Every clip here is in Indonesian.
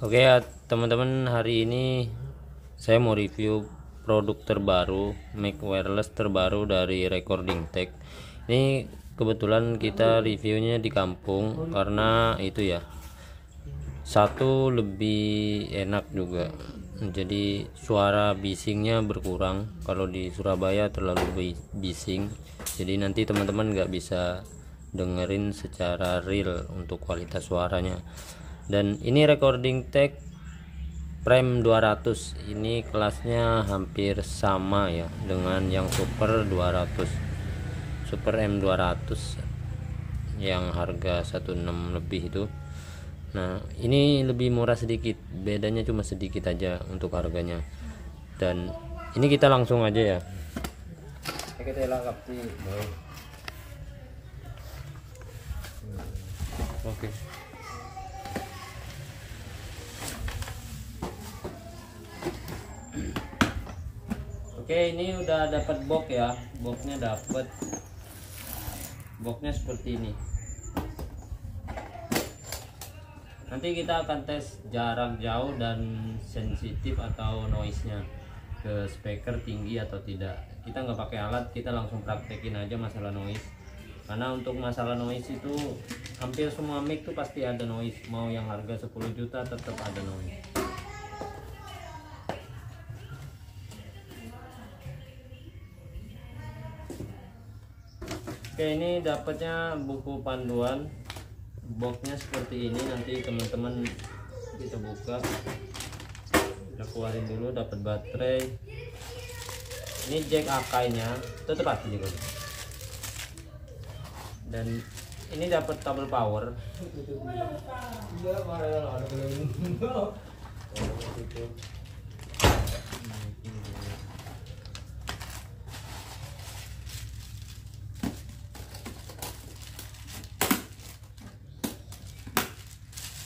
Oke ya teman-teman, hari ini saya mau review produk terbaru, mic wireless terbaru dari Recording Tech. Ini kebetulan kita reviewnya di kampung karena itu ya, satu lebih enak juga, jadi suara bisingnya berkurang. Kalau di Surabaya terlalu bising, jadi nanti teman-teman nggak bisa dengerin secara real untuk kualitas suaranya. Dan ini Recording Tech Prime 200, ini kelasnya hampir sama ya dengan yang Super 200, Super M200 yang harga 16 lebih itu. Nah, ini lebih murah sedikit, bedanya cuma sedikit aja untuk harganya. Dan ini kita langsung aja ya. Oke. Oke, ini udah dapat box ya. Boxnya dapat. Boxnya seperti ini. Nanti kita akan tes jarak jauh dan sensitif atau noise-nya ke speaker tinggi atau tidak. Kita nggak pakai alat, kita langsung praktekin aja masalah noise. Karena untuk masalah noise itu hampir semua mic tuh pasti ada noise. Mau yang harga 10 juta tetap ada noise. Oke, ini dapatnya buku panduan. Boxnya seperti ini. Nanti teman-teman kita buka, kita keluarin dulu. Dapat baterai, ini jack Akai-nya tetap ada juga, dan ini dapat kabel power.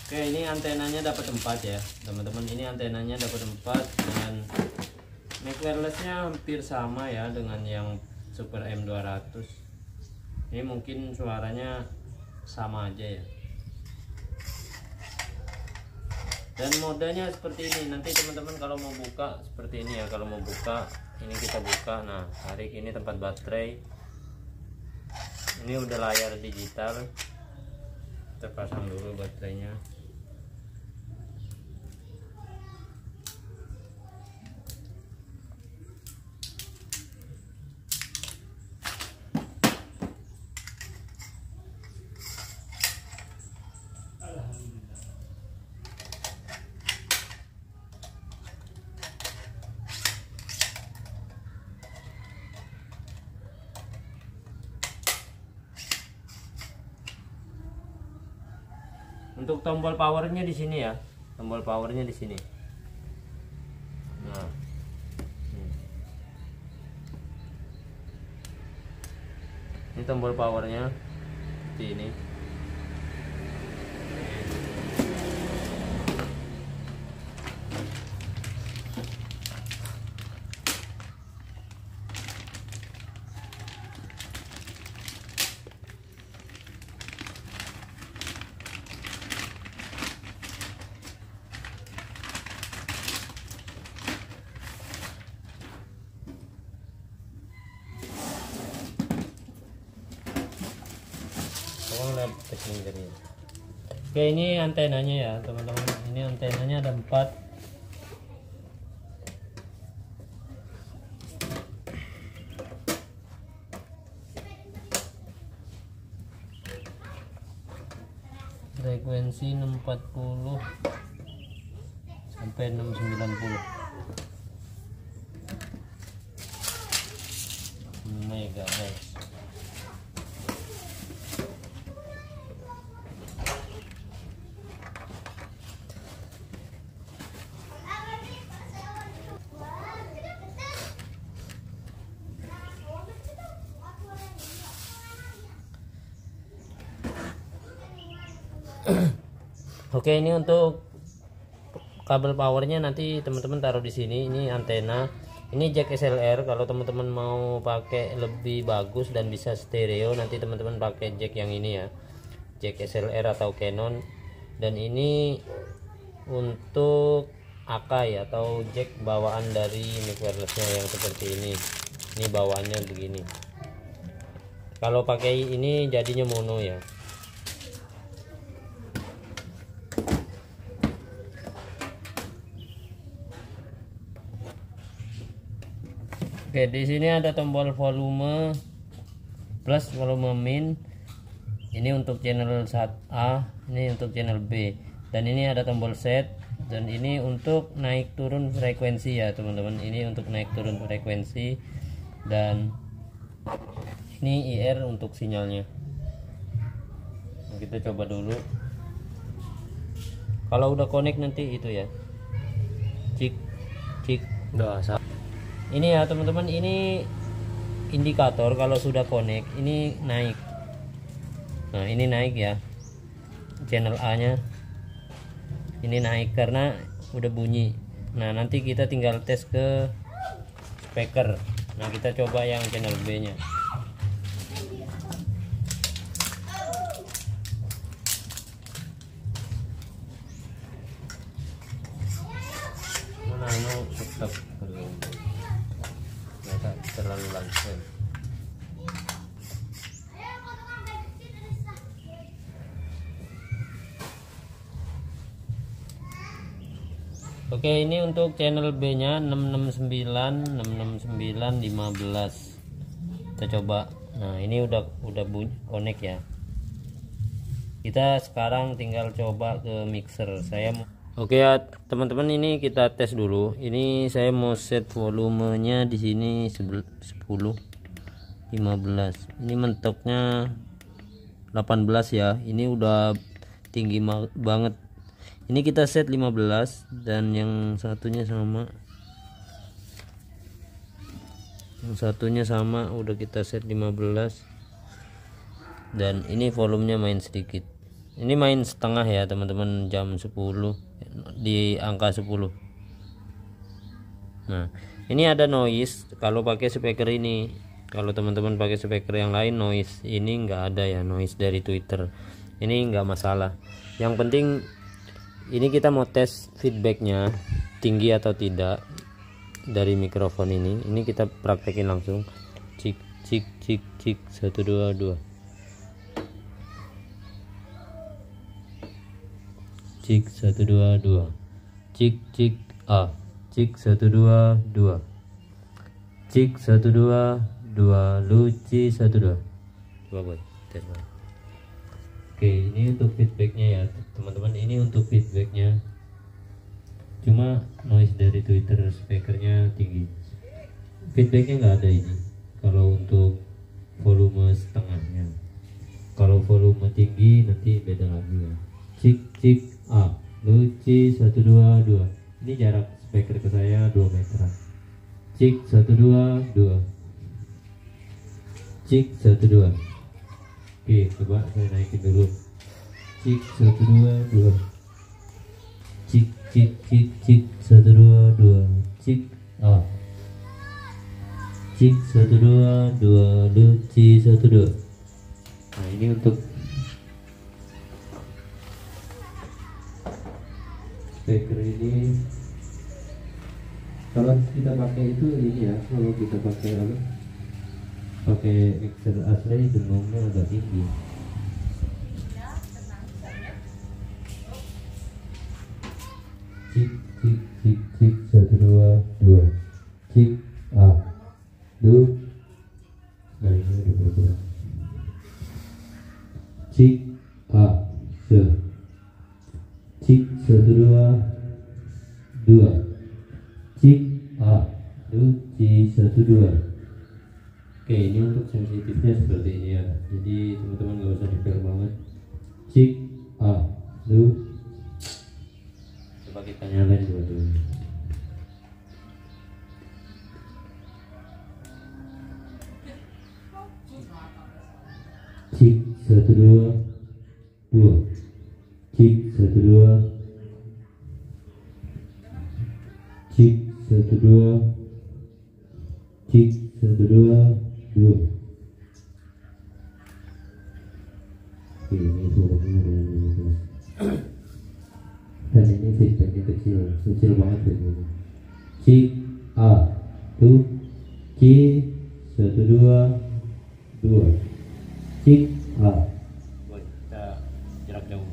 Oke, ini antenanya dapat 4 ya teman-teman. Ini antenanya dapat 4 dengan mic wirelessnya hampir sama ya dengan yang Super M200. Ini mungkin suaranya sama aja ya. Dan modenya seperti ini. Nanti teman-teman kalau mau buka seperti ini ya. Kalau mau buka, ini kita buka. Nah, tarik ini tempat baterai. Ini udah layar digital. Kita pasang dulu baterainya. Untuk tombol powernya di sini ya, tombol powernya di sini. Nah, ini tombol powernya seperti ini. Oke, ini antenanya ya teman-teman. Ini antenanya ada 4. Frekuensi 640 sampai 690 MHz. Oke, ini untuk kabel powernya nanti teman-teman taruh di sini. Ini antena, ini jack XLR. Kalau teman-teman mau pakai lebih bagus dan bisa stereo, nanti teman-teman pakai jack yang ini ya, jack XLR atau Canon. Dan ini untuk Akai atau jack bawaan dari mic wirelessnya yang seperti ini. Ini bawaannya begini. Kalau pakai ini jadinya mono ya. Oke, di sini ada tombol volume plus, volume min. Ini untuk channel 1A, ini untuk channel B. Dan ini ada tombol set, dan ini untuk naik turun frekuensi ya teman-teman. Ini untuk naik turun frekuensi, dan ini IR untuk sinyalnya. Nah, kita coba dulu. Kalau udah connect nanti itu ya. Cik cik. Udah asal. Ini ya teman-teman, ini indikator kalau sudah connect ini naik. Nah, ini naik ya. Channel A nya ini naik karena udah bunyi. Nah, nanti kita tinggal tes ke speaker. Nah, kita coba yang channel B nya. Mana tetap terlalu langsung. Oke, ini untuk channel B nya 669 15. Kita coba. Nah, ini udah bunyi connect ya. Kita sekarang tinggal coba ke mixer. Oke ya teman-teman, ini kita tes dulu. Ini saya mau set volumenya di sini 10 15. Ini mentoknya 18 ya. Ini udah tinggi banget. Ini kita set 15 dan yang satunya sama. Udah kita set 15. Dan ini volumenya main sedikit. Ini main setengah ya teman-teman, jam 10 di angka 10. Nah, ini ada noise kalau pakai speaker ini. Kalau teman-teman pakai speaker yang lain noise, ini enggak ada ya noise dari Twitter. Ini enggak masalah. Yang penting ini kita mau tes feedbacknya tinggi atau tidak dari mikrofon ini. Ini kita praktekin langsung. Cik cik cik cik 1 2 2. Cik 1 2 2. Cik cik A. Cik 1 2 2. Cik 1 2 2. Luci 1 2. Coba boy, tes boy. Oke, ini untuk feedbacknya ya teman-teman. Ini untuk feedbacknya. Cuma noise dari Twitter speakernya tinggi. Feedbacknya nggak ada ini. Kalau untuk volume setengahnya. Kalau volume tinggi nanti beda lagi ya. Cik cik A. Luci 1 2 2. Ini jarak speaker ke saya 2 meter. Cik 1 2 2. Cik 1 2. Oke, coba saya naikin dulu. Cik 1 2 2. Cik cik cik cik 1 2 2. Cik A. Cik 1 2 2. Luci 1 2. Nah, ini untuk speaker ini. Kalau kita pakai itu ini ya, kalau kita pakai mixer asli dengungnya agak tinggi. Cik cik cik cik 1 2 2. Cik A. Du. Nah, ini udah berkurang. Cik A. Se. Cik 1 2 2. Cik A. Luci 1 2. Oke, ini untuk sensitifnya seperti ini ya. Jadi teman-teman nggak usah detail banget. Cik A. Lu. Coba kita nyalain dulu. Cik 1 2 2. Cik 1 2. Cik 1 2. Cik 1 2 2. Oke, ini suaranya udah. Dan ini feedbacknya kecil banget begini. Cik A tuh C 1 2 2 cik A. Kita jarak jauh.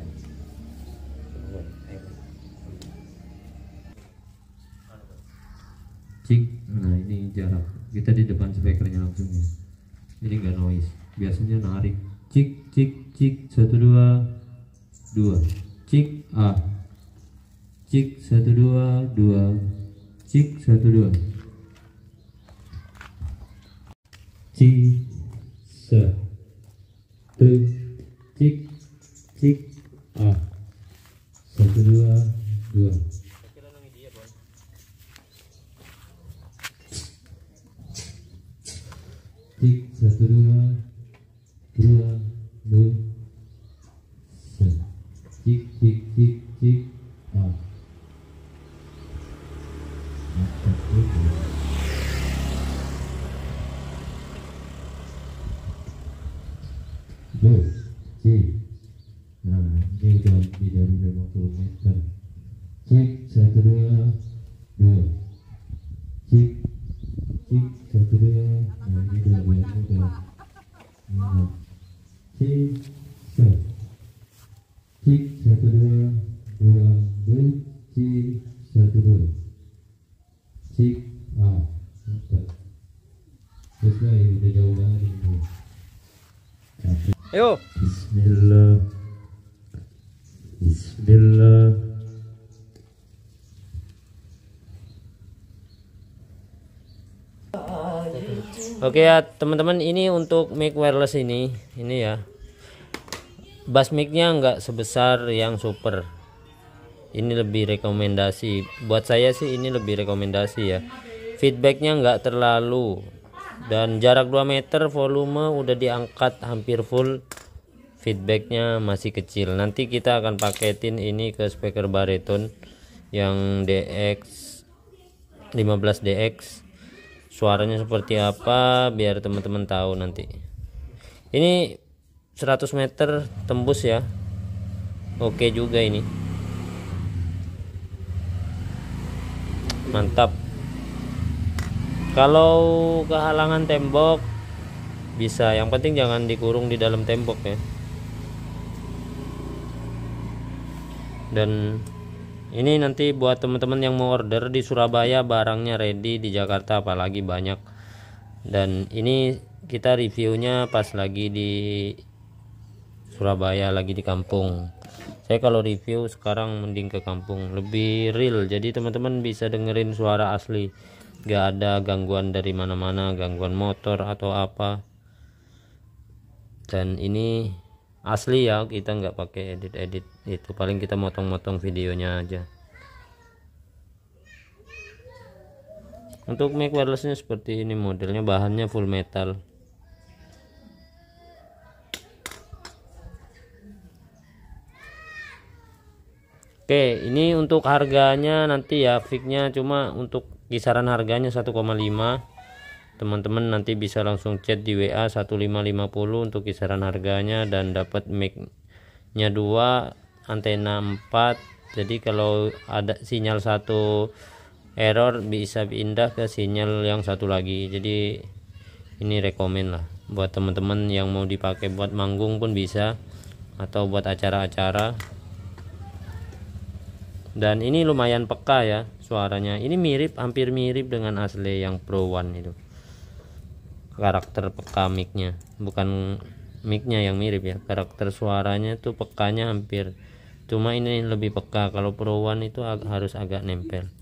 Cik, nah ini jarak kita di depan speakernya langsung ya, jadi nggak noise. Biasanya narik cik cik cik 1 2 2 cik A cik 1 2 2 cik 1 2 cik 1 cik cik A 1 2 2 cik 1 2 2 cik cik cik cik A. Dos cik. Nah ini udah lebih dari 50 meter. Cik 1 2 2 cik cik 1 2. Nah ini udah cik cik 1 2 2 cik 1 2 cik A. Mantap. Terus lah ini udah jauh banget ini. Ayo. Bismillah. Bismillah. Oke ya teman-teman, ini untuk mic wireless ini ya, bass mic-nya nggak sebesar yang super. Ini lebih rekomendasi buat saya sih, ini lebih rekomendasi ya. Feedbacknya nggak terlalu, dan jarak 2 meter, volume udah diangkat hampir full, feedbacknya masih kecil. Nanti kita akan paketin ini ke speaker bariton yang DX 15DX, suaranya seperti apa biar teman-teman tahu nanti. Ini 100 meter tembus ya, oke juga ini, mantap. Kalau kehalangan tembok bisa, yang penting jangan dikurung di dalam tembok ya. Dan ini nanti buat teman-teman yang mau order di Surabaya, barangnya ready, di Jakarta apalagi banyak. Dan ini kita reviewnya pas lagi di Surabaya, lagi di kampung. Saya kalau review sekarang mending ke kampung, lebih real, jadi teman-teman bisa dengerin suara asli, gak ada gangguan dari mana-mana, gangguan motor atau apa. Dan ini asli ya, kita nggak pakai edit itu, paling kita motong-motong videonya aja. Untuk mic wirelessnya seperti ini modelnya, bahannya full metal. Oke, ini untuk harganya nanti ya, fixnya cuma untuk kisaran harganya 1,5. Teman-teman nanti bisa langsung chat di WA 1550 untuk kisaran harganya, dan dapat mic-nya 2, antena 4. Jadi kalau ada sinyal satu error bisa pindah ke sinyal yang satu lagi. Jadi ini rekomen lah buat teman-teman yang mau dipakai buat manggung pun bisa, atau buat acara-acara. Dan ini lumayan peka ya suaranya, ini mirip, hampir mirip dengan asli yang Pro One itu, karakter peka mic-nya, bukan mic-nya yang mirip ya, karakter suaranya tuh pekanya hampir, cuma ini lebih peka. Kalau Pro One itu harus agak nempel.